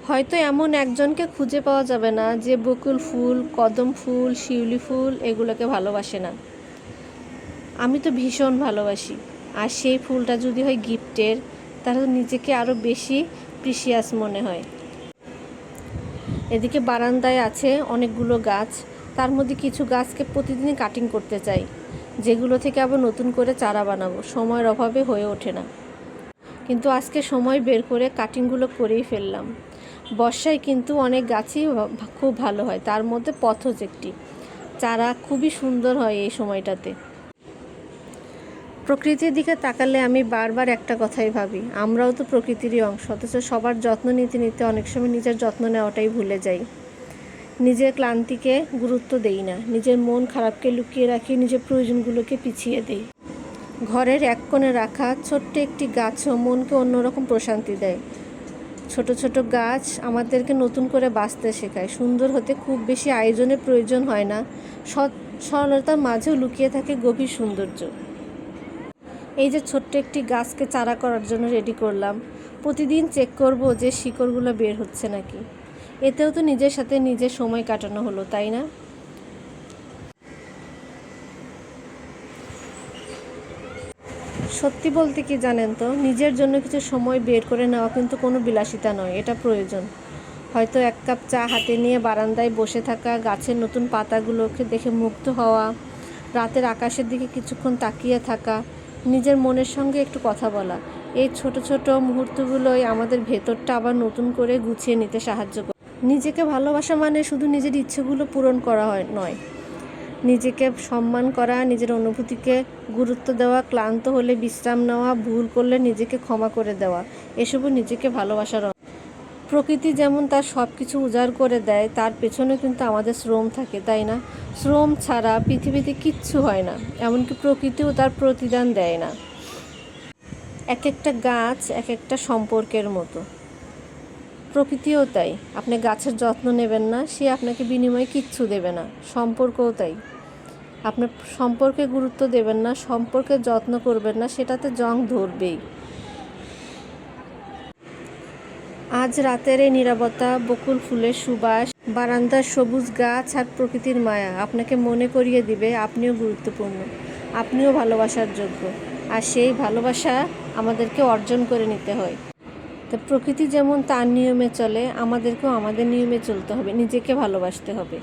হয়তো এমন একজনকে খুঁজে পাওয়া যাবে না যে বকুল ফুল, কদম ফুল, শিউলি ফুল এগুলোকে ভালোবাসে না। আমি তো ভীষণ ভালোবাসি। আর সেই ফুলটা যদি হয় গিফটের, তাহলে নিজেকে আরও বেশি প্রিসিয়াস মনে হয়। এদিকে বারান্দায় আছে অনেকগুলো গাছ, তার মধ্যে কিছু গাছকে প্রতিদিনই কাটিং করতে চাই, যেগুলো থেকে আবার নতুন করে চারা বানাবো। সময়ের অভাবে হয়ে ওঠে না, কিন্তু আজকে সময় বের করে কাটিংগুলো করেই ফেললাম। বর্ষায় কিন্তু অনেক গাছই খুব ভালো হয়, তার মধ্যে পথজ একটি। চারা খুবই সুন্দর হয় এই সময়টাতে। প্রকৃতির দিকে তাকালে আমি বারবার একটা কথাই ভাবি, আমরাও তো প্রকৃতিরই অংশ, অথচ সবার যত্ন নিতে নিতে অনেক সময় নিজের যত্ন নেওয়াটাই ভুলে যাই। নিজের ক্লান্তিকে গুরুত্ব দেই না, নিজের মন খারাপকে লুকিয়ে রাখি, নিজের প্রয়োজনগুলোকে পিছিয়ে দিই। ঘরের এক কোণে রাখা ছোট্ট একটি গাছও মনকে অন্যরকম প্রশান্তি দেয়। ছোট ছোট গাছ আমাদেরকে নতুন করে বাঁচতে শেখায়। সুন্দর হতে খুব বেশি আয়োজনের প্রয়োজন হয় না, সরলতার মাঝেও লুকিয়ে থাকে গভীর সৌন্দর্য। এই যে ছোট্ট একটি গাছকে চারা করার জন্য রেডি করলাম, প্রতিদিন চেক করব যে শিকড়গুলো বের হচ্ছে নাকি। এতেও তো নিজের সাথে নিজের সময় কাটানো হলো, তাই না? সত্যি বলতে কি জানেন তো, নিজের জন্য কিছু সময় বের করে নেওয়া কিন্তু কোনো বিলাসিতা নয়, এটা প্রয়োজন। হয়তো এক কাপ চা হাতে নিয়ে বারান্দায় বসে থাকা, গাছের নতুন পাতাগুলোকে দেখে মুগ্ধ হওয়া, রাতের আকাশের দিকে কিছুক্ষণ তাকিয়ে থাকা, নিজের মনের সঙ্গে একটু কথা বলা, এই ছোট ছোট মুহূর্তগুলোই আমাদের ভেতরটা আবার নতুন করে গুছিয়ে নিতে সাহায্য করে। নিজেকে ভালোবাসা মানে শুধু নিজের ইচ্ছেগুলো পূরণ করা নয়, নিজেকে সম্মান করা, নিজের অনুভূতিকে গুরুত্ব দেওয়া, ক্লান্ত হলে বিশ্রাম নেওয়া, ভুল করলে নিজেকে ক্ষমা করে দেওয়া, এসবও নিজেকে ভালোবাসার। প্রকৃতি যেমন তার সব কিছু উজাড় করে দেয়, তার পেছনে কিন্তু আমাদের শ্রম থাকে, তাই না? শ্রম ছাড়া পৃথিবীতে কিচ্ছু হয় না, এমনকি প্রকৃতিও তার প্রতিদান দেয় না। এক একটা গাছ এক একটা সম্পর্কের মতো, প্রকৃতিও তাই। আপনি গাছের যত্ন নেবেন না, সে আপনাকে বিনিময়ে কিচ্ছু দেবে না। সম্পর্কও তাই, আপনার সম্পর্কে গুরুত্ব দেবেন না, সম্পর্কের যত্ন করবেন না, সেটাতে জং ধরবেই। আজ রাতের এই নীরবতা, বকুল ফুলের সুবাস, বারান্দার সবুজ গাছ আর প্রকৃতির মায়া আপনাকে মনে করিয়ে দিবে আপনিও গুরুত্বপূর্ণ, আপনিও ভালোবাসার যোগ্য। আর সেই ভালোবাসা আমাদেরকে অর্জন করে নিতে হয়। তো প্রকৃতি যেমন তার নিয়মে চলে, আমাদেরকেও আমাদের নিয়মে চলতে হবে, নিজেকে ভালোবাসতে হবে।